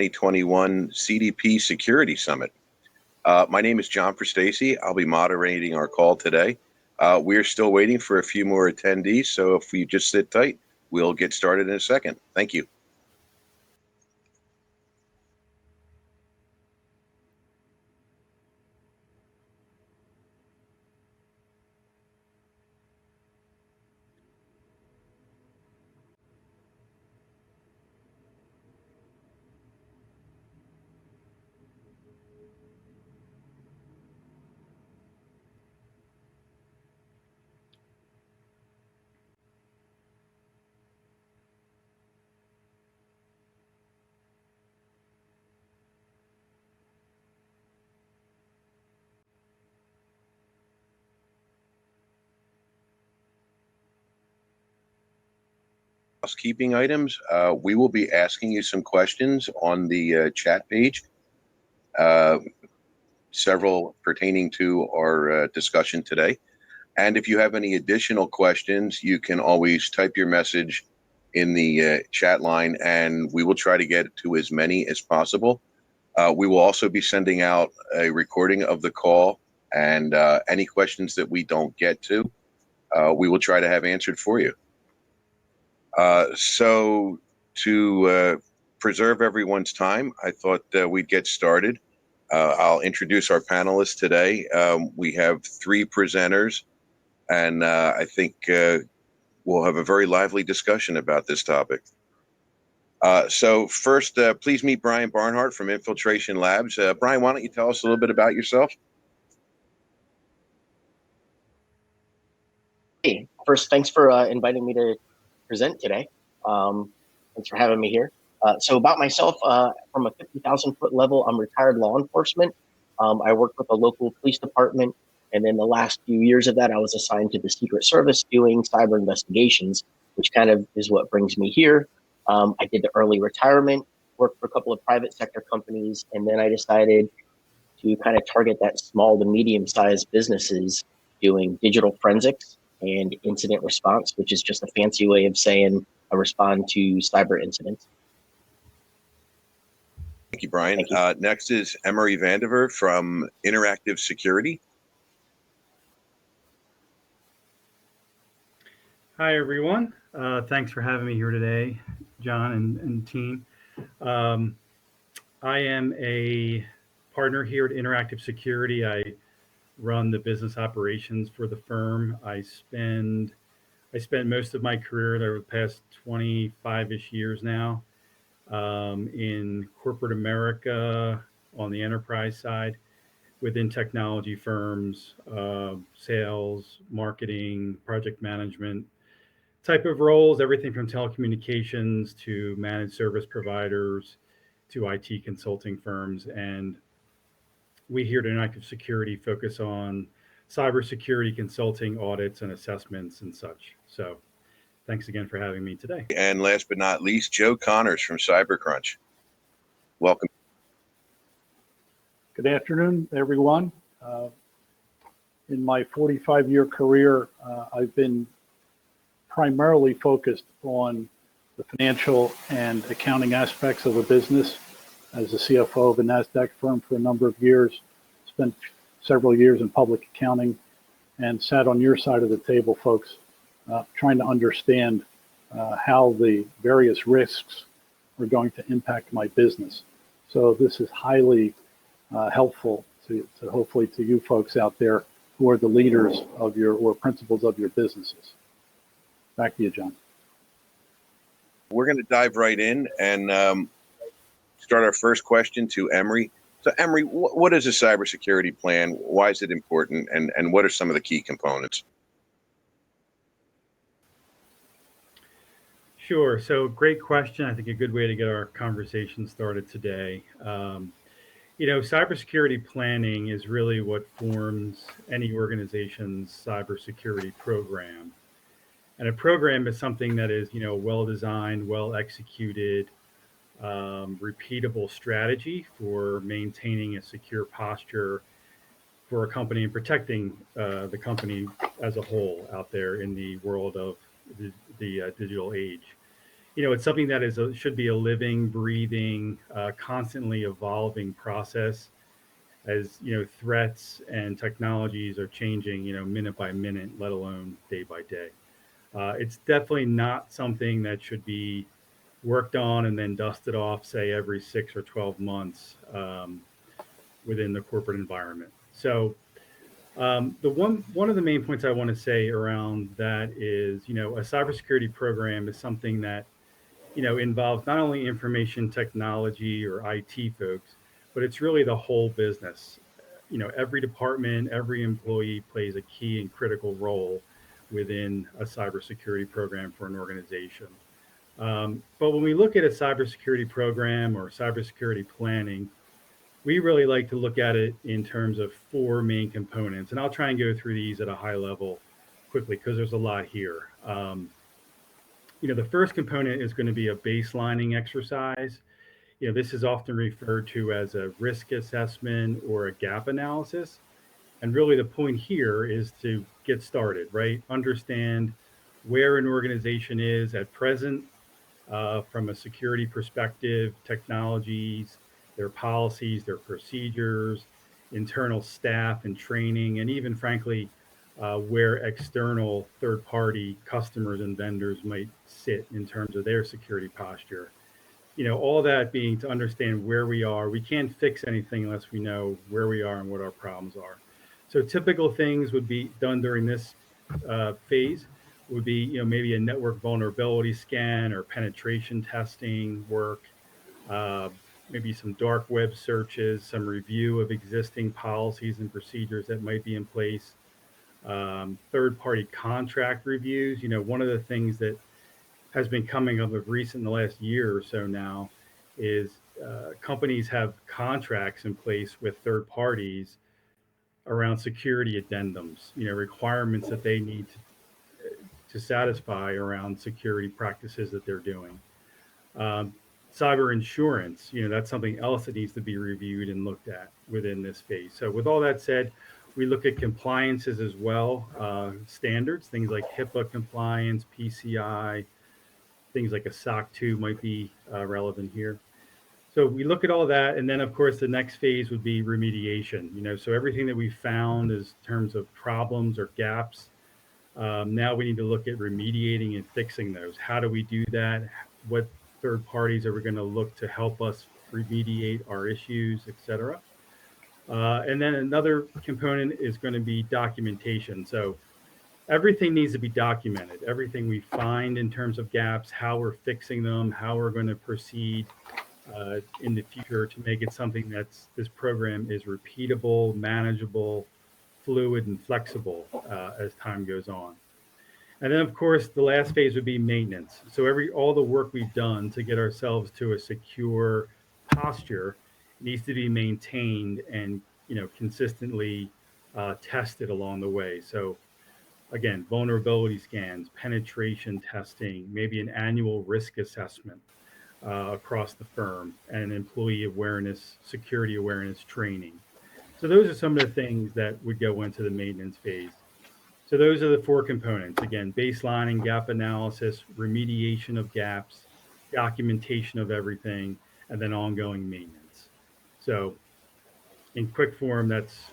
2021 CDP Security Summit. My name is John Prestacey. I'll be moderating our call today. We're still waiting for a few more attendees, so if we just sit tight, we'll get started in a second. Thank you. Housekeeping items. We will be asking you some questions on the chat page, several pertaining to our discussion today. And if you have any additional questions, you can always type your message in the chat line, and we will try to get to as many as possible. We will also be sending out a recording of the call, and any questions that we don't get to, we will try to have answered for you. So to preserve everyone's time, I thought we'd get started. I'll introduce our panelists today. We have three presenters, and I think we'll have a very lively discussion about this topic. So first, please meet Brian Barnhart from Infiltration Labs. Brian, why don't you tell us a little bit about yourself? Hey, first, thanks for inviting me to present today. Thanks for having me here. So about myself, from a 50,000 foot level, I'm retired law enforcement. I worked with a local police department, and then the last few years of that, I was assigned to the Secret Service doing cyber investigations, which kind of is what brings me here. I did the early retirement, worked for a couple of private sector companies, and then I decided to kind of target that small to medium-sized businesses doing digital forensics and incident response, which is just a fancy way of saying I respond to cyber incidents. Thank you, Brian. Thank you. Next is Emery Vandiver from Interactive Security. Hi, everyone. Thanks for having me here today, John and team. I am a partner here at Interactive Security. I run the business operations for the firm. I spent most of my career over the past 25-ish years now in corporate America on the enterprise side within technology firms, sales, marketing, project management type of roles, everything from telecommunications to managed service providers to IT consulting firms. And we here at Interactive Security focus on cybersecurity consulting, audits, and assessments and such. So thanks again for having me today. And last but not least, Joe Connors from CyberCrunch. Welcome. Good afternoon, everyone. In my 45-year career, I've been primarily focused on the financial and accounting aspects of a business. As the CFO of a NASDAQ firm for a number of years, spent several years in public accounting, and sat on your side of the table, folks, trying to understand how the various risks are going to impact my business. So this is highly helpful to hopefully to you folks out there who are the leaders of your or principals of your businesses. Back to you, John. We're going to dive right in and start our first question to Emery. So Emery, what is a cybersecurity plan? Why is it important? And what are some of the key components? Sure. So great question. I think a good way to get our conversation started today. Cybersecurity planning is really what forms any organization's cybersecurity program. And a program is something that is, well designed, well executed, repeatable strategy for maintaining a secure posture for a company and protecting the company as a whole out there in the world of the digital age. it's something that should be a living, breathing, constantly evolving process as threats and technologies are changing minute by minute, let alone day by day. It's definitely not something that should be worked on and then dusted off, say, every 6 or 12 months within the corporate environment. So the one of the main points I want to say around that is, a cybersecurity program is something that involves not only information technology or IT folks, but it's really the whole business. Every department, every employee plays a key and critical role within a cybersecurity program for an organization. But when we look at a cybersecurity program or cybersecurity planning, we really like to look at it in terms of four main components. And I'll try and go through these at a high level quickly because there's a lot here. The first component is going to be a baselining exercise. This is often referred to as a risk assessment or a gap analysis. And really, the point here is to get started, right? Understand where an organization is at present from a security perspective, technologies, their policies, their procedures, internal staff and training, and even frankly, where external third party customers and vendors might sit in terms of their security posture. All that being to understand where we are. We can't fix anything unless we know where we are and what our problems are. So typical things would be done during this phase would be, maybe a network vulnerability scan or penetration testing work, uh, maybe some dark web searches, some review of existing policies and procedures that might be in place, third-party contract reviews. One of the things that has been coming up of recent in the last year or so now is companies have contracts in place with third parties around security addendums, requirements that they need to satisfy around security practices that they're doing. Um, Cyber insurance, that's something else that needs to be reviewed and looked at within this phase. So, with all that said, we look at compliances as well, standards, things like HIPAA compliance, PCI, things like a SOC 2 might be relevant here. So we look at all that, and then of course the next phase would be remediation. So everything that we found is in terms of problems or gaps. Now we need to look at remediating and fixing those. How do we do that? What third parties are we going to look to help us remediate our issues, et cetera? And then another component is going to be documentation. So everything needs to be documented. Everything we find in terms of gaps, how we're fixing them, how we're going to proceed in the future to make it something this program is repeatable, manageable, fluid, and flexible as time goes on. And then, of course, the last phase would be maintenance. So all the work we've done to get ourselves to a secure posture needs to be maintained and consistently tested along the way. So again, vulnerability scans, penetration testing, maybe an annual risk assessment across the firm, and employee awareness, security awareness training. So those are some of the things that would go into the maintenance phase. So those are the four components. Again, baselining, gap analysis, remediation of gaps, documentation of everything, and then ongoing maintenance. So in quick form, that's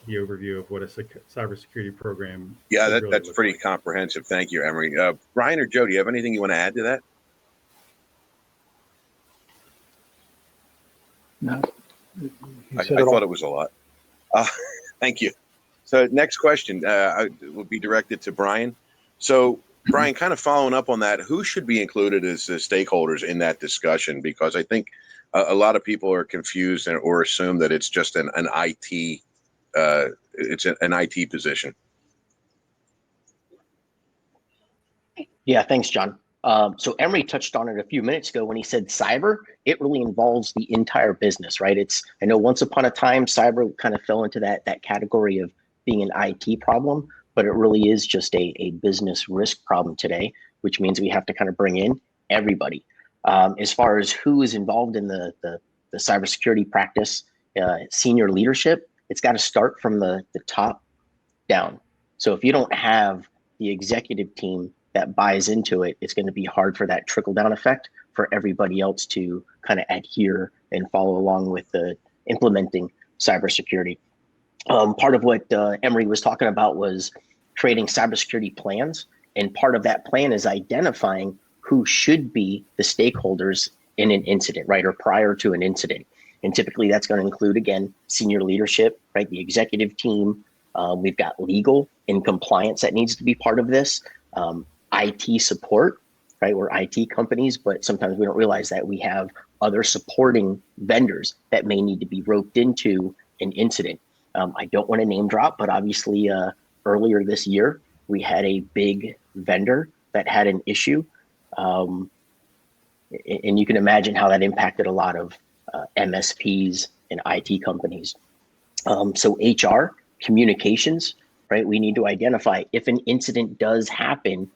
the overview of what a cybersecurity program Yeah, should really that's look pretty like. comprehensive. Thank you, Emery. Brian or Joe, do you have anything you want to add to that? No, I thought it was a lot. Thank you. So next question will be directed to Brian. So Brian, kind of following up on that, who should be included as stakeholders in that discussion? Because I think a lot of people are confused or assume that it's just an IT, it's an IT position. Yeah, thanks, John. So Emery touched on it a few minutes ago when he said cyber. It really involves the entire business, right? I know once upon a time, cyber kind of fell into that category of being an IT problem, but it really is just a business risk problem today, which means we have to kind of bring in everybody. As far as who is involved in the cybersecurity practice, senior leadership, it's got to start from the top down. So if you don't have the executive team that buys into it, it's going to be hard for that trickle down effect for everybody else to kind of adhere and follow along with the implementing cybersecurity. Part of what Emery was talking about was creating cybersecurity plans. And part of that plan is identifying who should be the stakeholders in an incident, right, or prior to an incident. And typically that's going to include, again, senior leadership, right, the executive team. We've got legal and compliance that needs to be part of this. IT support, right, we're IT companies, but sometimes we don't realize that we have other supporting vendors that may need to be roped into an incident. I don't want to name drop, but obviously earlier this year, we had a big vendor that had an issue. And you can imagine how that impacted a lot of MSPs and IT companies. So HR, communications, right? We need to identify if an incident does happen,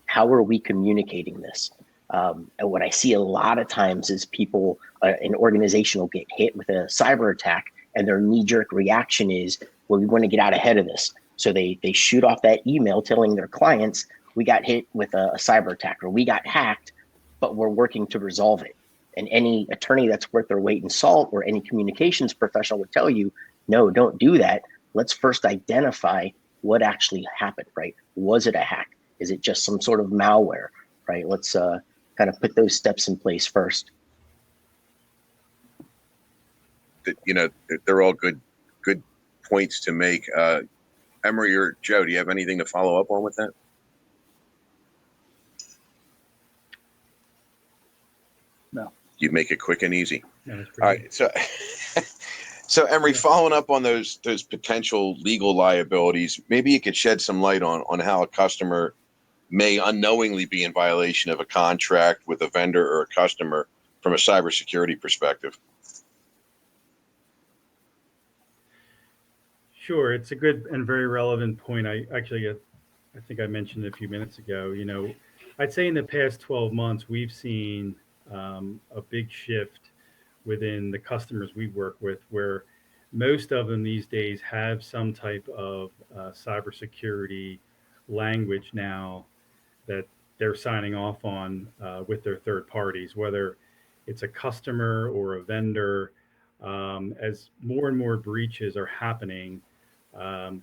how are we communicating this? And what I see a lot of times is people, an organization will get hit with a cyber attack and their knee-jerk reaction is, well, we want to get out ahead of this. So they shoot off that email telling their clients, we got hit with a cyber attack or we got hacked, but we're working to resolve it. And any attorney that's worth their weight in salt or any communications professional would tell you, no, don't do that. Let's first identify what actually happened, right? Was it a hack? Is it just some sort of malware, right? Let's kind of put those steps in place first. You know, they're all good points to make. Emery or Joe, do you have anything to follow up on with that? No. You make it quick and easy. Yeah, All right, so Emery, following up on those potential legal liabilities, maybe you could shed some light on how a customer may unknowingly be in violation of a contract with a vendor or a customer from a cybersecurity perspective. Sure, it's a good and very relevant point. I think I mentioned a few minutes ago. You know, I'd say in the past 12 months, we've seen a big shift within the customers we work with, where most of them these days have some type of cybersecurity language now that they're signing off on with their third parties, whether it's a customer or a vendor. As more and more breaches are happening,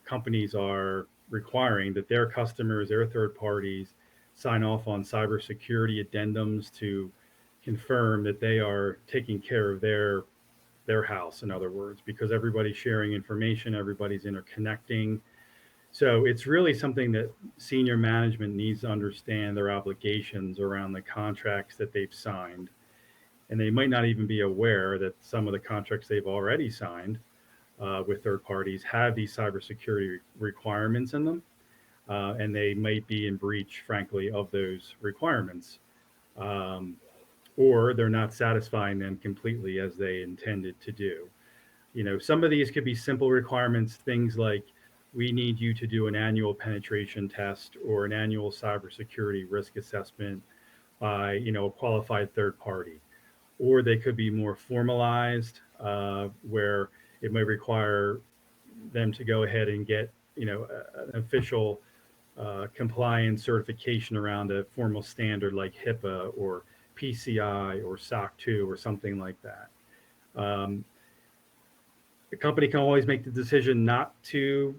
companies are requiring that their customers, their third parties, sign off on cybersecurity addendums to confirm that they are taking care of their house, in other words, because everybody's sharing information, everybody's interconnecting. So it's really something that senior management needs to understand their obligations around the contracts that they've signed. And they might not even be aware that some of the contracts they've already signed with third parties have these cybersecurity requirements in them. And they might be in breach, frankly, of those requirements. Or they're not satisfying them completely as they intended to do. You know, some of these could be simple requirements, things like we need you to do an annual penetration test or an annual cybersecurity risk assessment by, you know, a qualified third party. Or they could be more formalized, where it may require them to go ahead and get, you know, an official compliance certification around a formal standard like HIPAA or PCI or SOC 2 or something like that. The company can always make the decision not to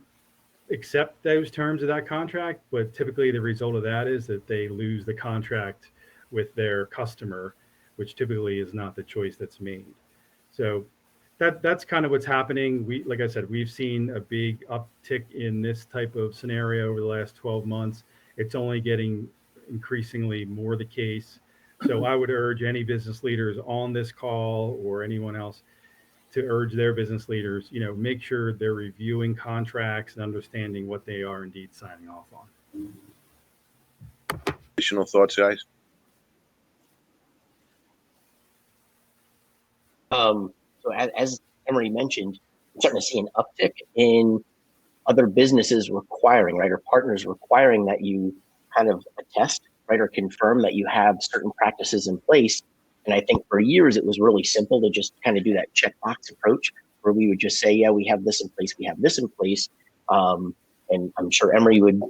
accept those terms of that contract, but typically the result of that is that they lose the contract with their customer, which typically is not the choice that's made. So that's kind of what's happening. Like I said, we've seen a big uptick in this type of scenario over the last 12 months. It's only getting increasingly more the case. So I would urge any business leaders on this call or anyone else to urge their business leaders, you know, make sure they're reviewing contracts and understanding what they are indeed signing off on. Additional thoughts, guys? So as Emery mentioned, I'm starting to see an uptick in other businesses requiring, right, or partners requiring that you kind of attest, right, or confirm that you have certain practices in place. And I think for years it was really simple to just kind of do that checkbox approach where we would just say, yeah, we have this in place, we have this in place. And I'm sure Emery would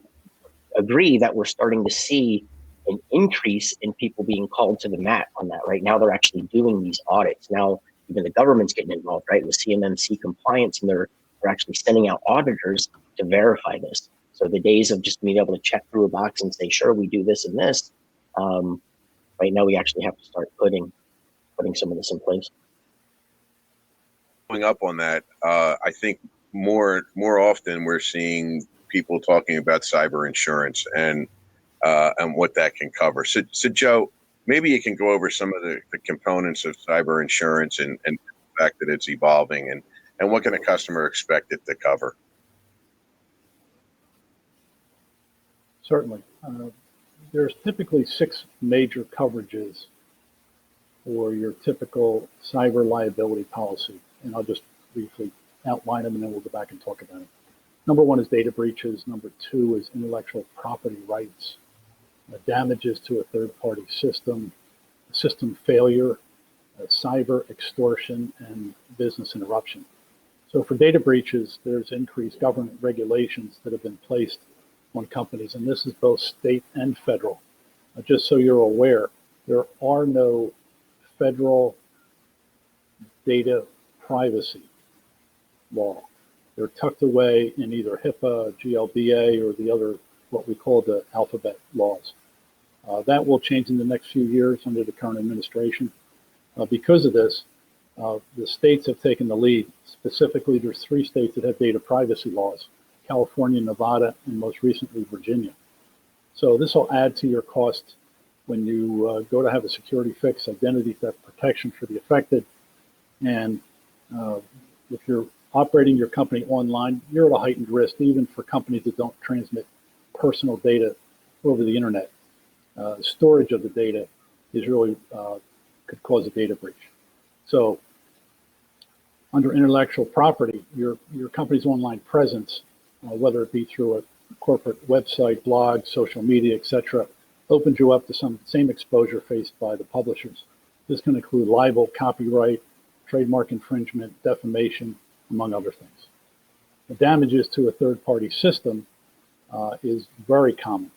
agree that we're starting to see an increase in people being called to the mat on that. Right now, they're actually doing these audits. Now, even the government's getting involved, right, with CMMC compliance, and they're actually sending out auditors to verify this. So the days of just being able to check through a box and say, sure, we do this and this, right now we actually have to start putting some of this in place. Following up on that, I think more often we're seeing people talking about cyber insurance and what that can cover. So Joe, maybe you can go over some of the components of cyber insurance and the fact that it's evolving, and what can a customer expect it to cover? Certainly. There's typically 6 major coverages for your typical cyber liability policy, and I'll just briefly outline them and then we'll go back and talk about it. Number 1 is data breaches. Number 2 is intellectual property rights, damages to a third-party system, system failure, cyber extortion, and business interruption. So for data breaches, there's increased government regulations that have been placed on companies, and this is both state and federal. Just so you're aware, there are no federal data privacy law. They're tucked away in either HIPAA, GLBA, or the other, what we call the alphabet laws. That will change in the next few years under the current administration. Because of this, the states have taken the lead. Specifically, there's 3 states that have data privacy laws: California, Nevada, and most recently, Virginia. So this will add to your cost when you go to have a security fix, identity theft protection for the affected. And if you're operating your company online, you're at a heightened risk, even for companies that don't transmit personal data over the internet. Storage of the data is really could cause a data breach. So under intellectual property, your company's online presence, whether it be through a corporate website, blog, social media, etc., opens you up to some same exposure faced by the publishers. This can include libel, copyright, trademark infringement, defamation, among other things. The damages to a third-party system is very common.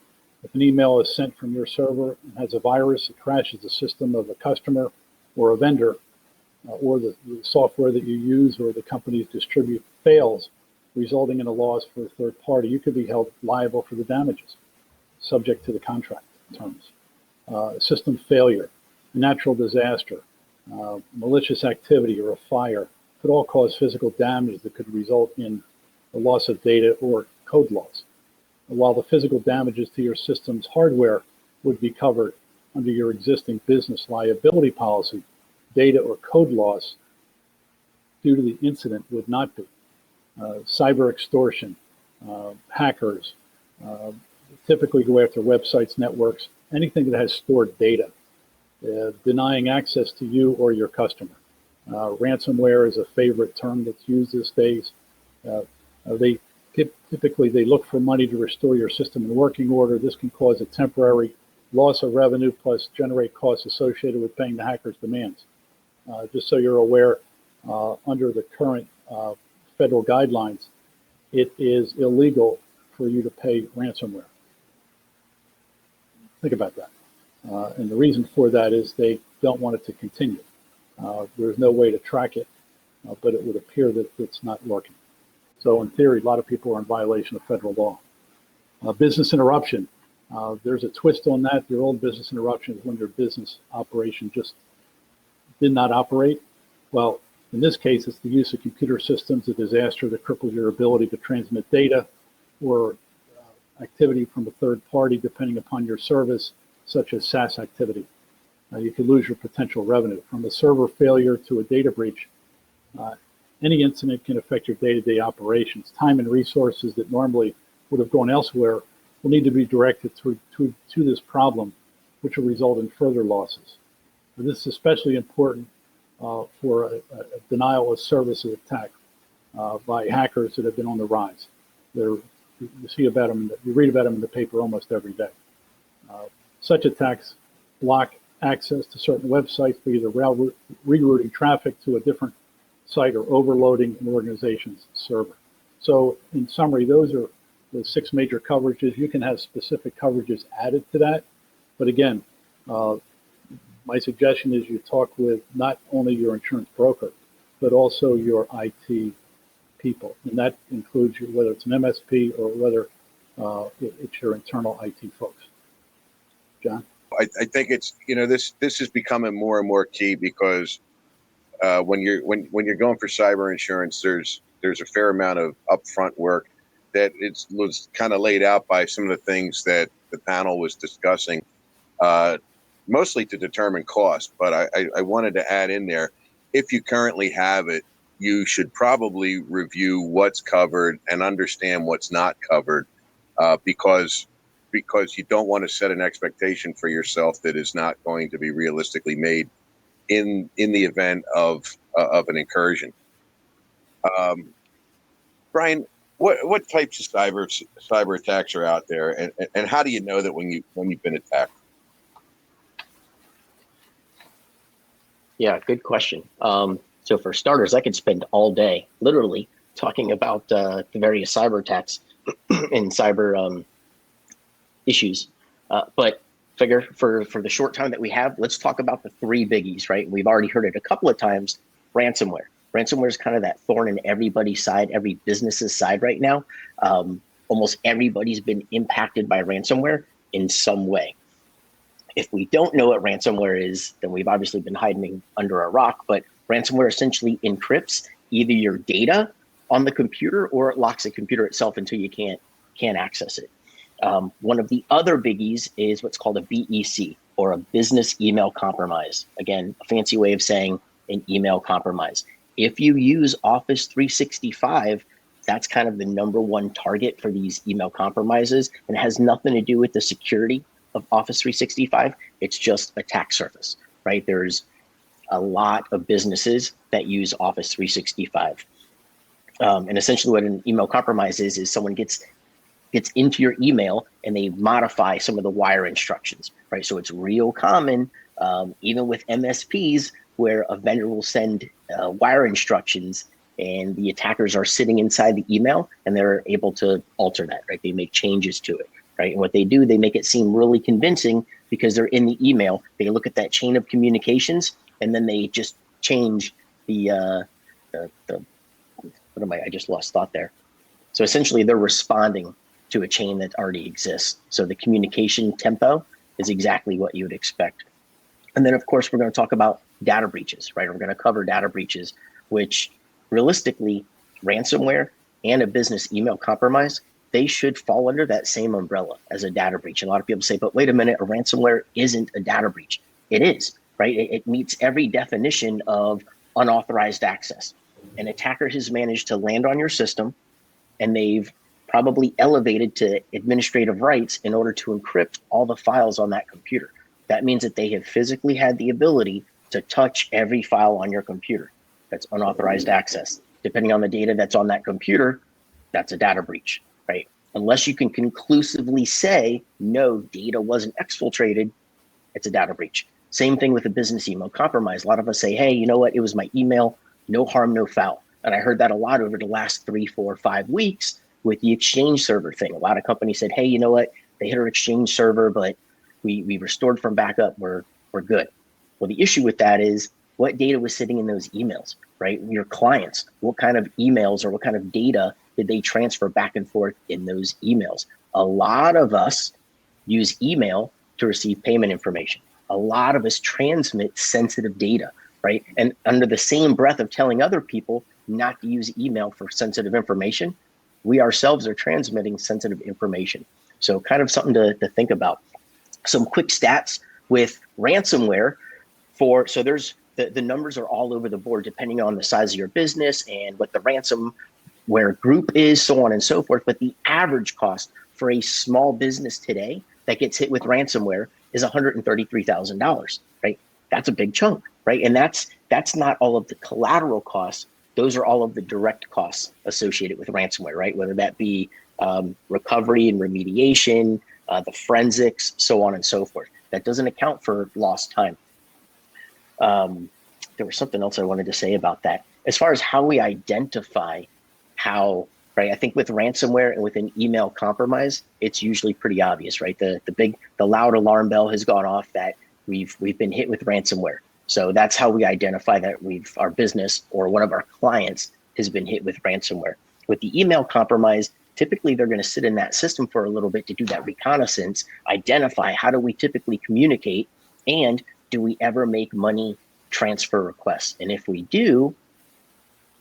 If an email is sent from your server and has a virus, it crashes the system of a customer or a vendor, or the software that you use or the companies distribute fails, resulting in a loss for a third party, you could be held liable for the damages, subject to the contract terms. System failure, natural disaster, malicious activity, or a fire could all cause physical damage that could result in the loss of data or code loss. While the physical damages to your system's hardware would be covered under your existing business liability policy, data or code loss due to the incident would not be. Cyber extortion, hackers typically go after websites, networks, anything that has stored data, denying access to you or your customer. Ransomware is a favorite term that's used these days. Typically, they look for money to restore your system in working order. This can cause a temporary loss of revenue, plus generate costs associated with paying the hackers' demands. Just so you're aware, under the current federal guidelines, it is illegal for you to pay ransomware. Think about that. And the reason for that is they don't want it to continue. There's no way to track it, but it would appear that it's not working. So in theory, a lot of people are in violation of federal law. Business interruption. There's a twist on that. Your old business interruption is when your business operation just did not operate. Well, in this case, it's the use of computer systems, a disaster that cripples your ability to transmit data, or activity from a third party, depending upon your service, such as SaaS activity. You could lose your potential revenue. From a server failure to a data breach, any incident can affect your day-to-day operations. Time and resources that normally would have gone elsewhere will need to be directed to this problem, which will result in further losses. And this is especially important for a denial of services attack by hackers that have been on the rise. You see about them, you read about them in the paper almost every day. Such attacks block access to certain websites by either rerouting traffic to a different site or overloading an organization's server. So in summary, those are the 6 major coverages. You can have specific coverages added to that. But again, my suggestion is you talk with not only your insurance broker, but also your IT people. And that includes whether it's an MSP or whether it's your internal IT folks. John? I think it's, this is becoming more and more key because when you're going for cyber insurance, there's a fair amount of upfront work that was kind of laid out by some of the things that the panel was discussing, mostly to determine cost. But I wanted to add in there, if you currently have it, you should probably review what's covered and understand what's not covered, because you don't want to set an expectation for yourself that is not going to be realistically made in the event of an incursion. Brian, what types of cyber attacks are out there, and how do you know that when you've been attacked? Yeah, good question. So for starters, I could spend all day literally talking about the various cyber attacks and cyber issues. But figure for the short time that we have, let's talk about the 3 biggies, right? We've already heard it a couple of times. Ransomware. Ransomware is kind of that thorn in everybody's side, every business's side right now. Almost everybody's been impacted by ransomware in some way. If we don't know what ransomware is, then we've obviously been hiding under a rock. But ransomware essentially encrypts either your data on the computer or it locks the computer itself until you can't access it. One of the other biggies is what's called a BEC, or a business email compromise. Again, a fancy way of saying an email compromise. If you use Office 365, that's kind of the #1 target for these email compromises, and it has nothing to do with the security of Office 365. It's just attack surface, right? There's a lot of businesses that use Office 365. And essentially what an email compromise is someone gets into your email and they modify some of the wire instructions, right? So it's real common, even with MSPs, where a vendor will send wire instructions and the attackers are sitting inside the email and they're able to alter that, right? They make changes to it, right? And what they do, they make it seem really convincing because they're in the email. They look at that chain of communications and then they just change I just lost thought there. So essentially they're responding to a chain that already exists. So the communication tempo is exactly what you would expect. And then of course, we're going to talk about data breaches, right? We're going to cover data breaches, which realistically, ransomware and a business email compromise, they should fall under that same umbrella as a data breach. And a lot of people say, but wait a minute, a ransomware isn't a data breach. It is, right? It meets every definition of unauthorized access. An attacker has managed to land on your system and they've probably elevated to administrative rights in order to encrypt all the files on that computer. That means that they have physically had the ability to touch every file on your computer. That's unauthorized access. Depending on the data that's on that computer, that's a data breach, right? Unless you can conclusively say, no, data wasn't exfiltrated, it's a data breach. Same thing with a business email compromise. A lot of us say, hey, you know what? It was my email, no harm, no foul. And I heard that a lot over the last 3, 4, 5 weeks with the Exchange server thing. A lot of companies said, hey, you know what? They hit our Exchange server, but we restored from backup, we're good. Well, the issue with that is what data was sitting in those emails, right? Your clients, what kind of emails or what kind of data did they transfer back and forth in those emails? A lot of us use email to receive payment information. A lot of us transmit sensitive data, right? And under the same breath of telling other people not to use email for sensitive information, we ourselves are transmitting sensitive information. So kind of something to think about. Some quick stats with ransomware so there's the numbers are all over the board depending on the size of your business and what the ransomware group is, so on and so forth. But the average cost for a small business today that gets hit with ransomware is $133,000, right? That's a big chunk, right? And that's not all of the collateral costs. Those are all of the direct costs associated with ransomware, right? Whether that be recovery and remediation, the forensics, so on and so forth. That doesn't account for lost time. There was something else I wanted to say about that. As far as how we identify how right? I think with ransomware and with an email compromise, it's usually pretty obvious, right? The loud alarm bell has gone off that we've been hit with ransomware. So that's how we identify that our business or one of our clients has been hit with ransomware. With the email compromise, typically they're going to sit in that system for a little bit to do that reconnaissance, identify how do we typically communicate, and do we ever make money transfer requests? And if we do,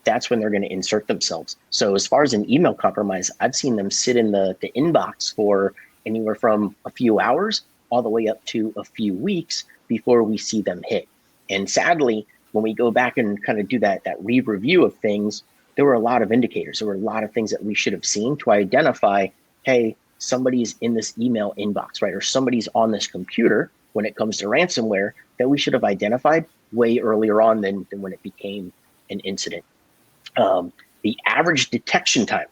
that's when they're going to insert themselves. So as far as an email compromise, I've seen them sit in the inbox for anywhere from a few hours all the way up to a few weeks before we see them hit. And sadly, when we go back and kind of do that re-review of things, there were a lot of indicators. There were a lot of things that we should have seen to identify, hey, somebody's in this email inbox, right? Or somebody's on this computer when it comes to ransomware that we should have identified way earlier on than when it became an incident. The average detection time,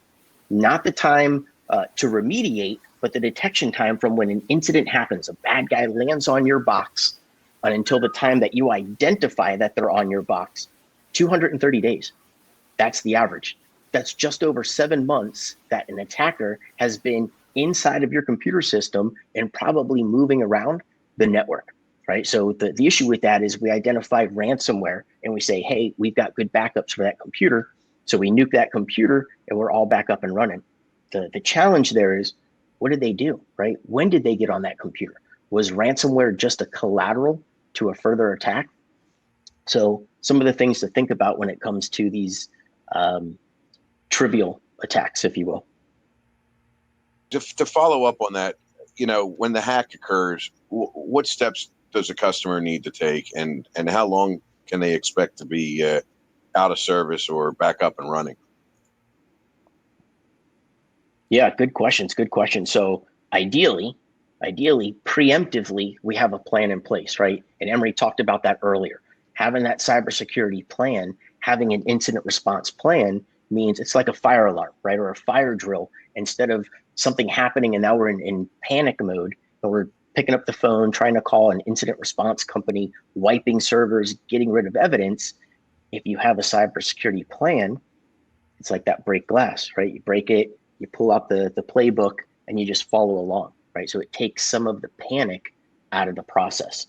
not the time to remediate, but the detection time from when an incident happens, a bad guy lands on your box, and until the time that you identify that they're on your box, 230 days. That's the average. That's just over 7 months that an attacker has been inside of your computer system and probably moving around the network, right? So the issue with that is we identify ransomware and we say, hey, we've got good backups for that computer. So we nuke that computer and we're all back up and running. The challenge there is, what did they do, right? When did they get on that computer? Was ransomware just a collateral to a further attack? So some of the things to think about when it comes to these trivial attacks, if you will. To follow up on that, when the hack occurs, what steps does a customer need to take, and how long can they expect to be out of service or back up and running? Yeah, good questions. Good question. So ideally, preemptively, we have a plan in place, right? And Emery talked about that earlier. Having that cybersecurity plan, having an incident response plan means it's like a fire alarm, right? Or a fire drill. Instead of something happening and now we're in panic mode and we're picking up the phone, trying to call an incident response company, wiping servers, getting rid of evidence. If you have a cybersecurity plan, it's like that break glass, right? You break it, you pull out the playbook, and you just follow along, right? So it takes some of the panic out of the process.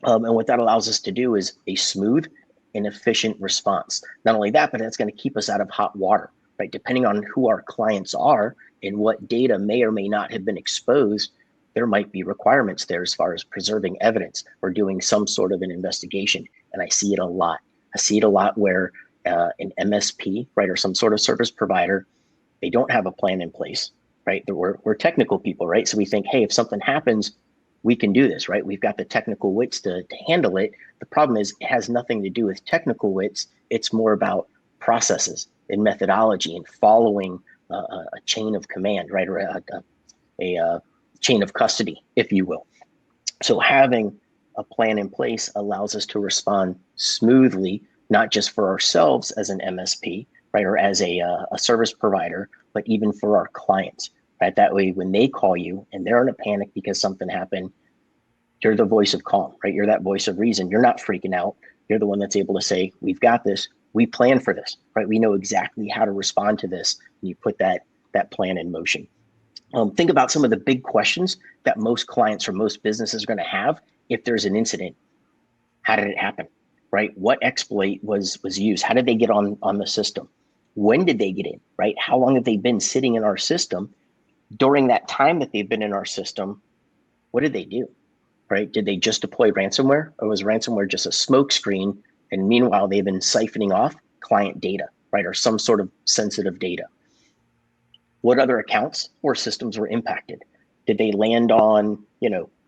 And what that allows us to do is a smooth and efficient response. Not only that, but that's going to keep us out of hot water, right? Depending on who our clients are and what data may or may not have been exposed, there might be requirements there as far as preserving evidence or doing some sort of an investigation. And I see it a lot. I see it a lot where an MSP, right, or some sort of service provider, they don't have a plan in place, right? We're technical people, right? So we think, hey, if something happens, we can do this, right? We've got the technical wits to handle it. The problem is it has nothing to do with technical wits. It's more about processes and methodology and following a chain of command, right? Or a chain of custody, if you will. So having a plan in place allows us to respond smoothly, not just for ourselves as an MSP, right, or as a service provider, but even for our clients, right? That way, when they call you and they're in a panic because something happened, you're the voice of calm, right? You're that voice of reason. You're not freaking out. You're the one that's able to say, we've got this. We plan for this, right? We know exactly how to respond to this. And you put that plan in motion. Think about some of the big questions that most clients or most businesses are going to have if there's an incident. How did it happen, right? What exploit was used? How did they get on the system? When did they get in, right? How long have they been sitting in our system? During that time that they've been in our system, what did they do, right? Did they just deploy ransomware, or was ransomware just a smoke screen? And meanwhile, they've been siphoning off client data, right? Or some sort of sensitive data. What other accounts or systems were impacted? Did they land on,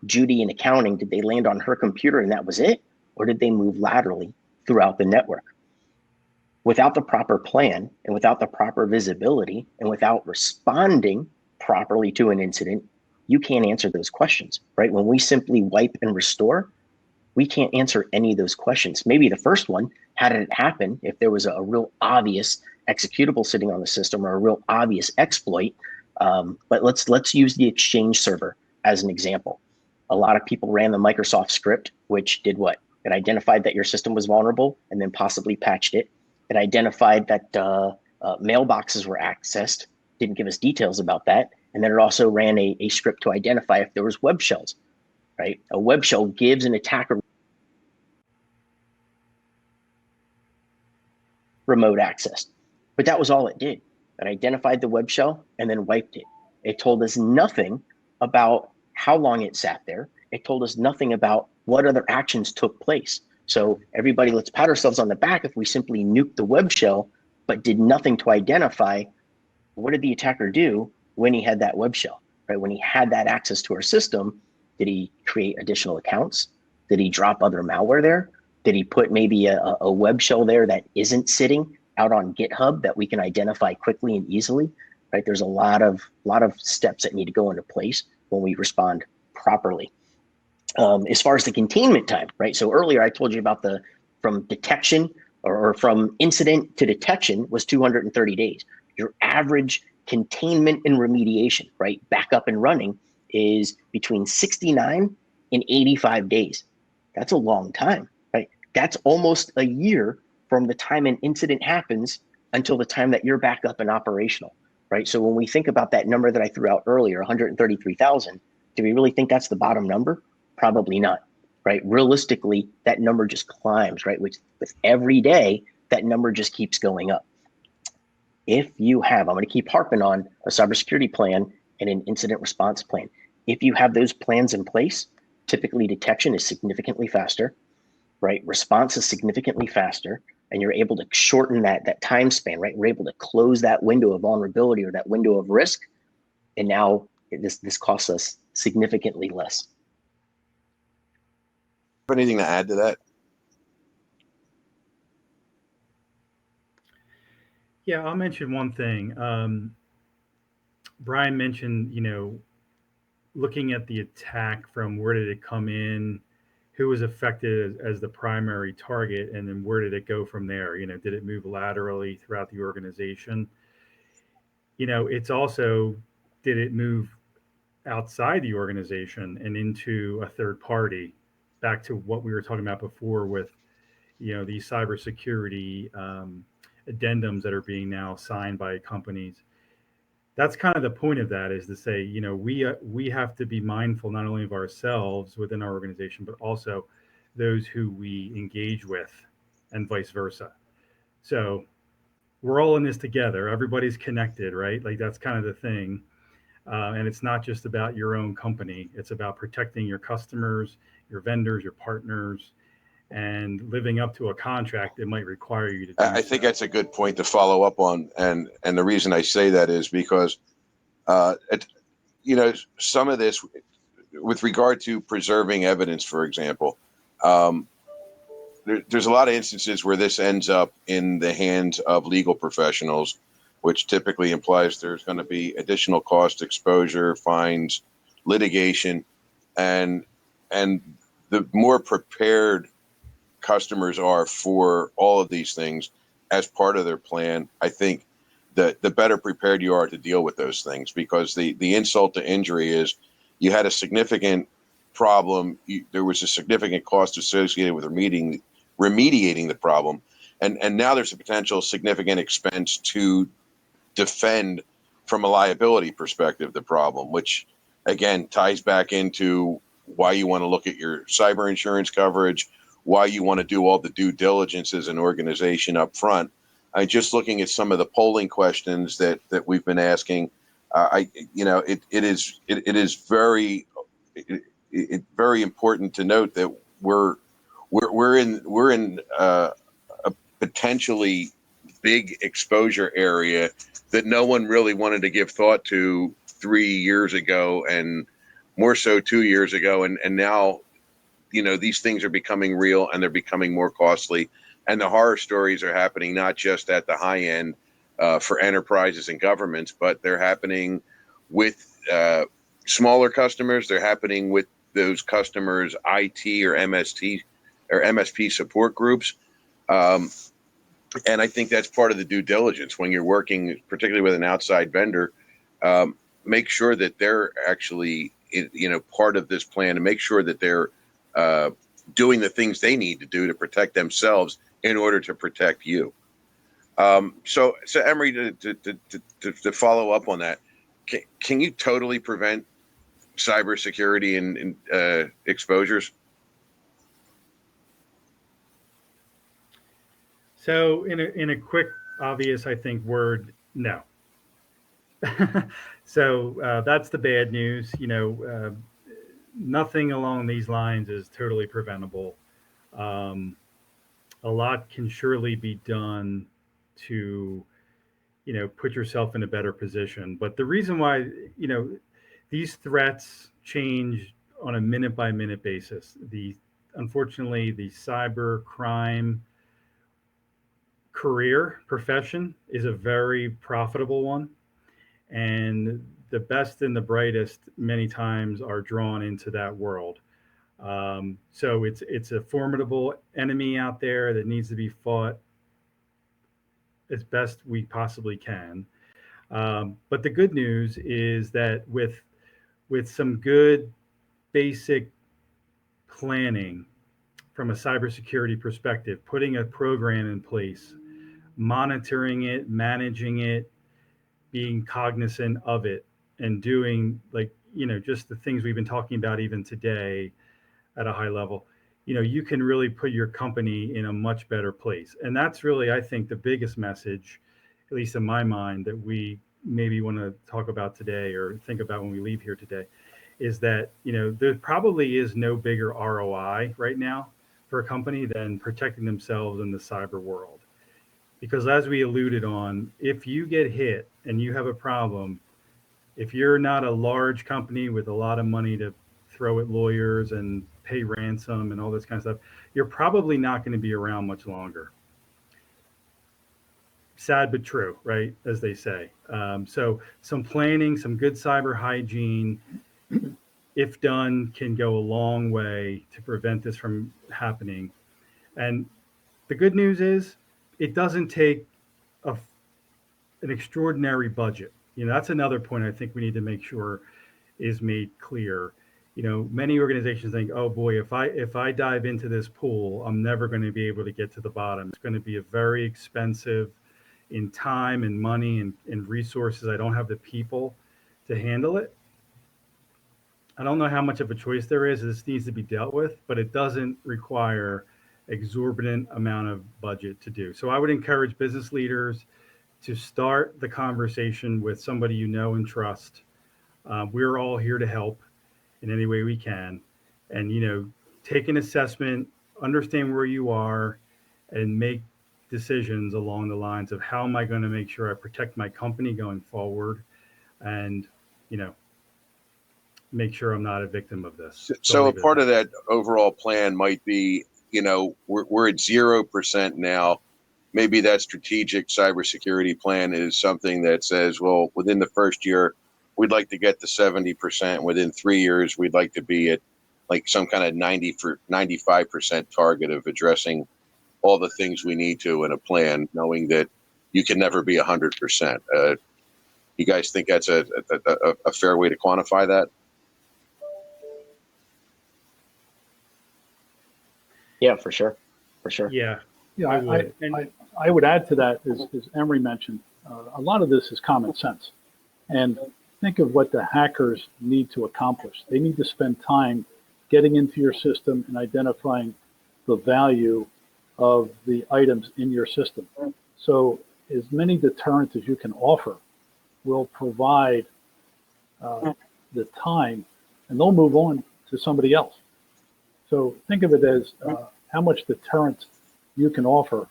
Judy in accounting? Did they land on her computer and that was it? Or did they move laterally throughout the network? Without the proper plan and without the proper visibility and without responding properly to an incident, you can't answer those questions, right? When we simply wipe and restore, we can't answer any of those questions. Maybe the first one, how did it happen? If there was a real obvious executable sitting on the system or a real obvious exploit, but let's use the Exchange server as an example. A lot of people ran the Microsoft script, which did what? It identified that your system was vulnerable and then possibly patched it. It identified that a Mailboxes were accessed, didn't give us details about that. And then it also ran a script to identify if there was web shells, right? A web shell gives an attacker remote access, but that was all it did. It identified the web shell and then wiped it. It told us nothing about how long it sat there. It told us nothing about what other actions took place. So everybody, let's pat ourselves on the back if we simply nuked the web shell, but did nothing to identify what did the attacker do when he had that web shell, right? When he had that access to our system, did he create additional accounts? Did he drop other malware there? Did he put maybe a web shell there that isn't sitting out on GitHub that we can identify quickly and easily, right? There's a lot of steps that need to go into place when we respond properly. As far as the containment time, right? So earlier I told you about from detection or from incident to detection was 230 days. Your average containment and remediation, right? Back up and running is between 69 and 85 days. That's a long time, right? That's almost a year from the time an incident happens until the time that you're back up and operational, right? So when we think about that number that I threw out earlier, 133,000, do we really think that's the bottom number? Probably not, right? Realistically, that number just climbs, right? With every day, that number just keeps going up. If you have, I'm going to keep harping on a cybersecurity plan and an incident response plan. If you have those plans in place, typically detection is significantly faster, right? Response is significantly faster, and you're able to shorten that time span, right? We're able to close that window of vulnerability or that window of risk, and now this costs us significantly less. Anything to add to that? Yeah, I'll mention one thing. Brian mentioned, looking at the attack from where did it come in, who was affected as the primary target, and then where did it go from there? Did it move laterally throughout the organization? It's also, did it move outside the organization and into a third party? Back to what we were talking about before with, these cybersecurity addendums that are being now signed by companies. That's kind of the point of that, is to say, we have to be mindful not only of ourselves within our organization, but also those who we engage with, and vice versa. So we're all in this together. Everybody's connected, right? Like, that's kind of the thing. And it's not just about your own company. It's about protecting your customers, your vendors, your partners, and living up to a contract that might require you to do I think that's a good point to follow up on, and the reason I say that is because, some of this, with regard to preserving evidence, for example, there's a lot of instances where this ends up in the hands of legal professionals, which typically implies there's going to be additional cost, exposure, fines, litigation, and the more prepared customers are for all of these things as part of their plan, I think the better prepared you are to deal with those things, because the insult to injury is you had a significant problem. There was a significant cost associated with remediating the problem. And now there's a potential significant expense to defend from a liability perspective the problem, which again ties back into why you want to look at your cyber insurance coverage, why you want to do all the due diligence as an organization up front. Just looking at some of the polling questions that we've been asking, it is very important to note that we're in a potentially big exposure area that no one really wanted to give thought to 3 years ago, and more so 2 years ago, and now these things are becoming real, and they're becoming more costly, and the horror stories are happening not just at the high end for enterprises and governments, but they're happening with smaller customers. They're happening with those customers' IT or MSP support groups. And I think that's part of the due diligence when you're working, particularly with an outside vendor. Make sure that they're actually, part of this plan, and make sure that they're doing the things they need to do to protect themselves in order to protect you. So Emery, to follow up on that, can you totally prevent cybersecurity and exposures? So in a quick, obvious, I think word, no. So that's the bad news. Nothing along these lines is totally preventable. Um, a lot can surely be done to, put yourself in a better position. But the reason why, you know, these threats change on a minute by minute basis. Unfortunately, the cyber crime career profession is a very profitable one, and the best and the brightest many times are drawn into that world. So it's a formidable enemy out there that needs to be fought as best we possibly can. But the good news is that with some good basic planning from a cybersecurity perspective, putting a program in place, monitoring it, managing it, being cognizant of it, and doing, like, just the things we've been talking about even today at a high level, you can really put your company in a much better place. And that's really, I think, the biggest message, at least in my mind, that we maybe want to talk about today or think about when we leave here today, is that, there probably is no bigger ROI right now for a company than protecting themselves in the cyber world. Because as we alluded on, if you get hit and you have a problem, if you're not a large company with a lot of money to throw at lawyers and pay ransom and all this kind of stuff, you're probably not going to be around much longer. Sad but true, right? As they say. So some planning, some good cyber hygiene, if done, can go a long way to prevent this from happening. And the good news is it doesn't take a, an extraordinary budget. That's another point I think we need to make sure is made clear. Many organizations think, oh boy, if I dive into this pool, I'm never going to be able to get to the bottom. It's going to be a very expensive in time and money and resources. I don't have the people to handle it. I don't know how much of a choice there is. This needs to be dealt with, but it doesn't require exorbitant amount of budget to do. So I would encourage business leaders to start the conversation with somebody you know and trust. We're all here to help in any way we can, and take an assessment, understand where you are, and make decisions along the lines of how am I going to make sure I protect my company going forward, and make sure I'm not a victim of this. So a part of that overall plan might be, we're at 0% now. Maybe that strategic cybersecurity plan is something that says, well, within the first year, we'd like to get to 70%. Within 3 years, we'd like to be at like some kind of 95% target of addressing all the things we need to in a plan, knowing that you can never be 100%. You guys think that's a fair way to quantify that? Yeah, for sure. For sure. Yeah. Yeah, I would add to that, as Emery mentioned, a lot of this is common sense. And think of what the hackers need to accomplish. They need to spend time getting into your system and identifying the value of the items in your system. So as many deterrents as you can offer will provide the time, and they'll move on to somebody else. So think of it as how much deterrence you can offer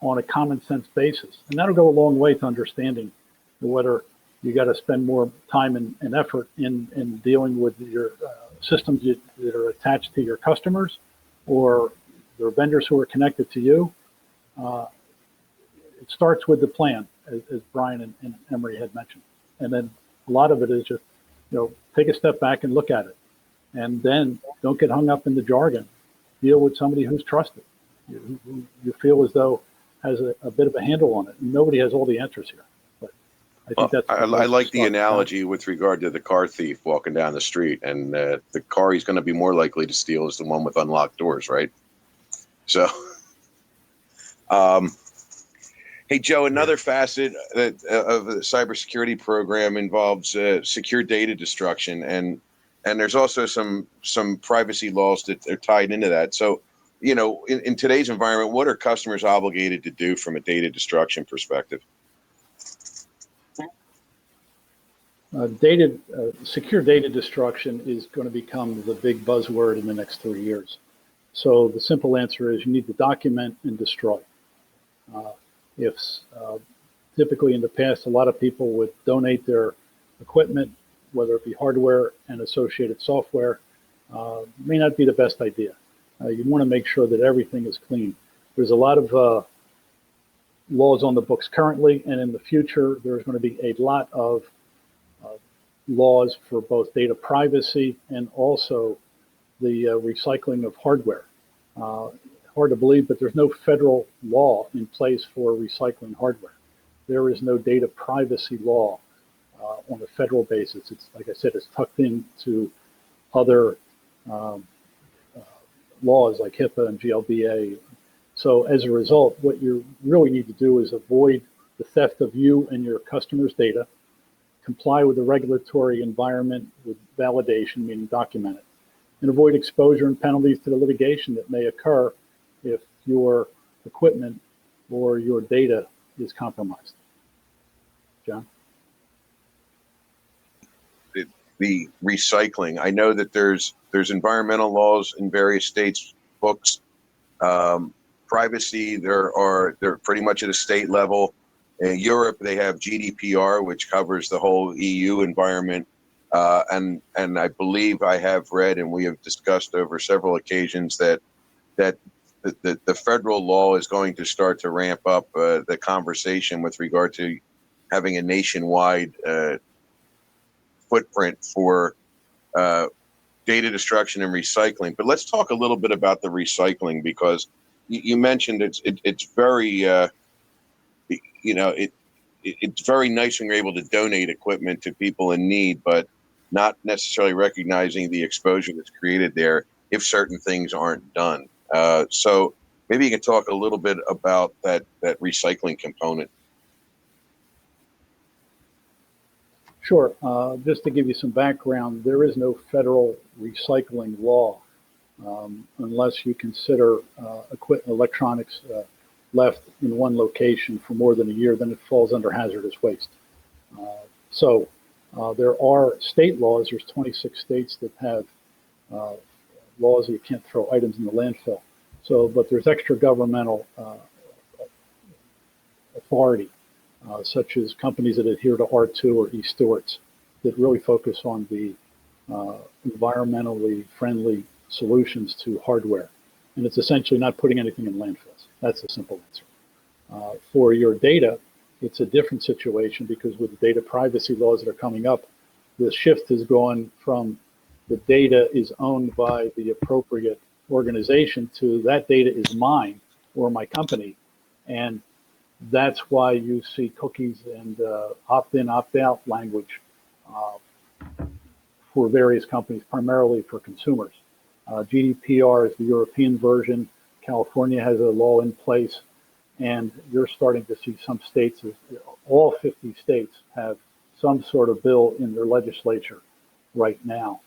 on a common sense basis. And that'll go a long way to understanding whether you got to spend more time and effort in dealing with your systems that are attached to your customers or the vendors who are connected to you. It starts with the plan, as Brian and Emery had mentioned. And then a lot of it is just, take a step back and look at it. And then don't get hung up in the jargon. Deal with somebody who's trusted, who you feel as though has a bit of a handle on it. And nobody has all the answers here. But I think that's. I like the analogy with regard to the car thief walking down the street, and the car he's going to be more likely to steal is the one with unlocked doors, right? So, Hey, Joe, another facet of the cybersecurity program involves secure data destruction, and there's also some privacy laws that are tied into that. So, in today's environment, what are customers obligated to do from a data destruction perspective? Secure data destruction is going to become the big buzzword in the next 3 years. So the simple answer is you need to document and destroy. If typically in the past, a lot of people would donate their equipment, whether it be hardware and associated software, may not be the best idea. You want to make sure that everything is clean. There's a lot of laws on the books currently, and in the future, there's going to be a lot of laws for both data privacy and also the recycling of hardware. Hard to believe, but there's no federal law in place for recycling hardware. There is no data privacy law on a federal basis. It's, like I said, it's tucked into other laws like HIPAA and GLBA. So as a result, what you really need to do is avoid the theft of you and your customers' data, comply with the regulatory environment with validation, meaning document it, and avoid exposure and penalties to the litigation that may occur if your equipment or your data is compromised. John? The recycling. I know that there's environmental laws in various states' books. Privacy, they're pretty much at a state level. In Europe, they have GDPR, which covers the whole EU environment. And I believe I have read, and we have discussed over several occasions, that the federal law is going to start to ramp up the conversation with regard to having a nationwide footprint for data destruction and recycling. But let's talk a little bit about the recycling, because you mentioned it's very it's very nice when you're able to donate equipment to people in need, but not necessarily recognizing the exposure that's created there if certain things aren't done. So maybe you can talk a little bit about that recycling component. Sure. Just to give you some background, there is no federal recycling law unless you consider electronics left in one location for more than a year, then it falls under hazardous waste. So there are state laws. There's 26 states that have laws that you can't throw items in the landfill. So, but there's extra governmental authority, such as companies that adhere to R2 or e-Stewards, that really focus on the environmentally friendly solutions to hardware. And it's essentially not putting anything in landfills. That's the simple answer. For your data, it's a different situation, because with the data privacy laws that are coming up, the shift has gone from the data is owned by the appropriate organization to that data is mine or my company. And that's why you see cookies and opt-in, opt-out language for various companies, primarily for consumers. GDPR is the European version. California has a law in place, and you're starting to see some states, all 50 states have some sort of bill in their legislature right now.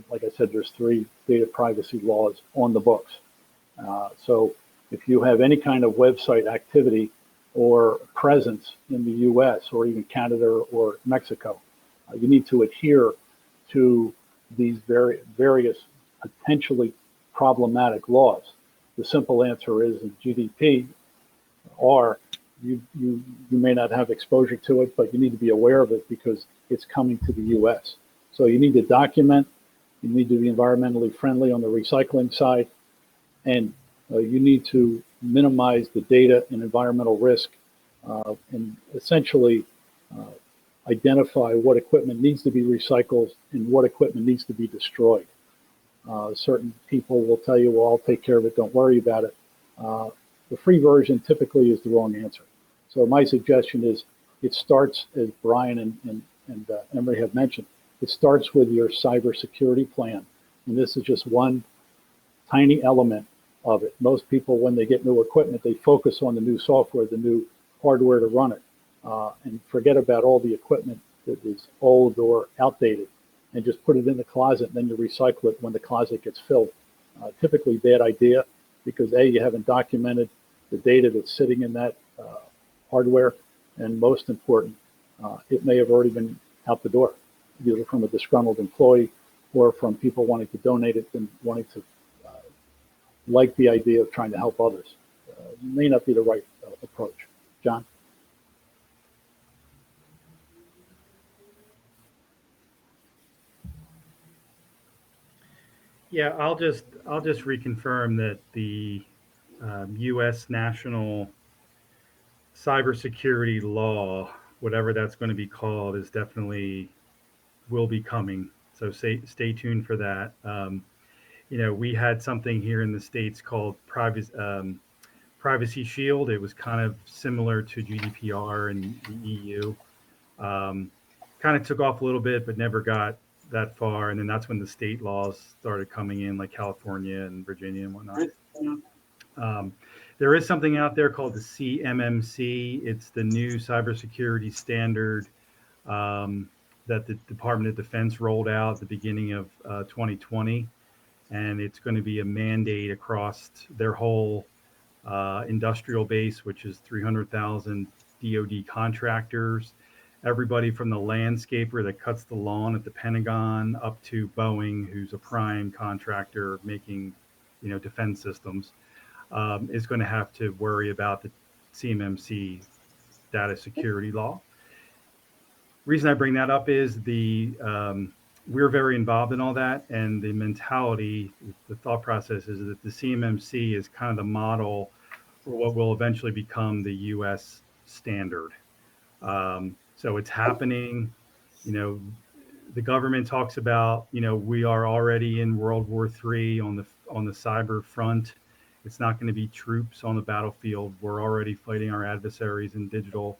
Like I said, there's 3 data privacy laws on the books. So if you have any kind of website activity or presence in the US or even Canada or Mexico, you need to adhere to these various potentially problematic laws. The simple answer is in GDP, or you may not have exposure to it, but you need to be aware of it because it's coming to the US. So you need to document, you need to be environmentally friendly on the recycling side, and you need to minimize the data and environmental risk and essentially identify what equipment needs to be recycled and what equipment needs to be destroyed. Certain people will tell you, well, I'll take care of it, don't worry about it. The free version typically is the wrong answer. So my suggestion is it starts, as Brian and Emery have mentioned, it starts with your cybersecurity plan. And this is just one tiny element of it. Most people, when they get new equipment, they focus on the new software, the new hardware to run it, and forget about all the equipment that is old or outdated, and just put it in the closet, and then you recycle it when the closet gets filled. Typically bad idea, because A, you haven't documented the data that's sitting in that hardware, and most important, it may have already been out the door, either from a disgruntled employee or from people wanting to donate it and wanting to like the idea of trying to help others. May not be the right approach. John? Yeah, I'll just reconfirm that the U.S. national cybersecurity law, whatever that's going to be called, is definitely will be coming. So stay tuned for that. We had something here in the States called Privacy Shield. It was kind of similar to GDPR in the EU. Kind of took off a little bit, but never got that far. And then that's when the state laws started coming in, like California and Virginia and whatnot. There is something out there called the CMMC. It's the new cybersecurity standard that the Department of Defense rolled out at the beginning of 2020. And it's going to be a mandate across their whole industrial base, which is 300,000 DoD contractors, everybody from the landscaper that cuts the lawn at the Pentagon up to Boeing, who's a prime contractor making, defense systems, is going to have to worry about the CMMC data security law. Reason I bring that up is we're very involved in all that, and the mentality, the thought process is that the CMMC is kind of the model for what will eventually become the U.S. standard. So it's happening. The government talks about, we are already in World War III on the cyber front. It's not going to be troops on the battlefield. We're already fighting our adversaries in digital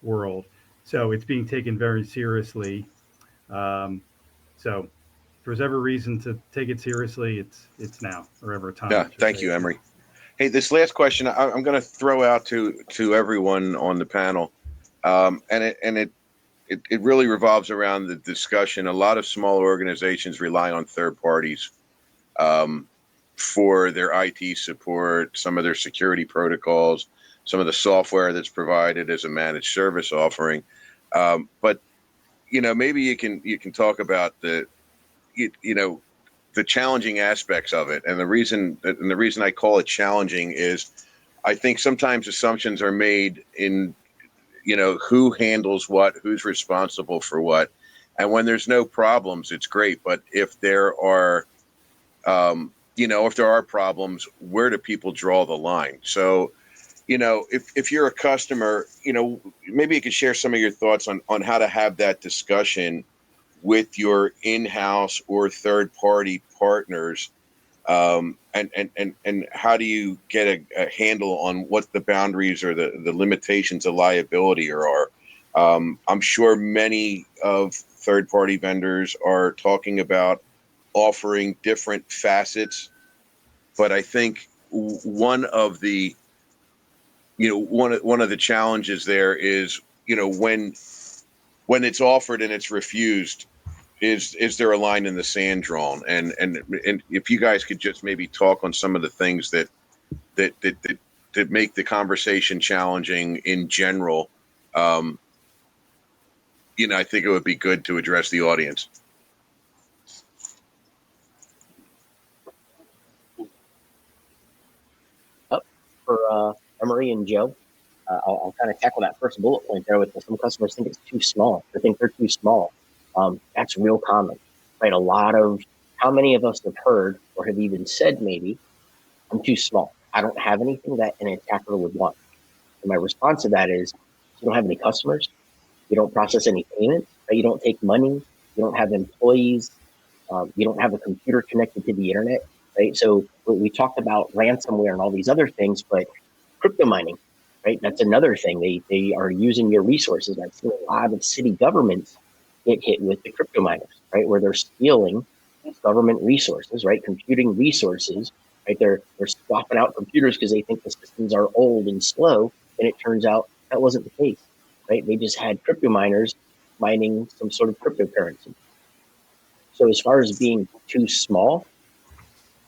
world. So it's being taken very seriously. So if there's ever reason to take it seriously, it's now, or ever a time. Yeah, thank you, Emery. Hey, this last question I'm going to throw out to everyone on the panel, and it really revolves around the discussion. A lot of small organizations rely on third parties for their IT support, some of their security protocols, some of the software that's provided as a managed service offering. But maybe you can talk about the challenging aspects of it, and the reason I call it challenging is I think sometimes assumptions are made in who handles what, who's responsible for what, and when there's no problems, it's great. But if there are problems, where do people draw the line? So, if you're a customer, maybe you could share some of your thoughts on how to have that discussion with your in-house or third-party partners, and how do you get a handle on what the boundaries or the limitations of liability are? I'm sure many of third-party vendors are talking about offering different facets, but I think one of the challenges there is when it's offered and it's refused, is there a line in the sand drawn? And if you guys could just maybe talk on some of the things that make the conversation challenging in general, I think it would be good to address the audience. For Emery and Joe, I'll kind of tackle that first bullet point there with some customers think it's too small. They think they're too small. That's real common, right? How many of us have heard or have even said maybe, I'm too small. I don't have anything that an attacker would want. And my response to that is, you don't have any customers. You don't process any payments. Right? You don't take money. You don't have employees. You don't have a computer connected to the internet. Right? So we talked about ransomware and all these other things, but crypto mining, right? That's another thing. They are using your resources. I've seen a lot of city governments get hit with the crypto miners, right? Where they're stealing government resources, right? Computing resources, right? They're swapping out computers because they think the systems are old and slow, and it turns out that wasn't the case, right? They just had crypto miners mining some sort of cryptocurrency. So as far as being too small,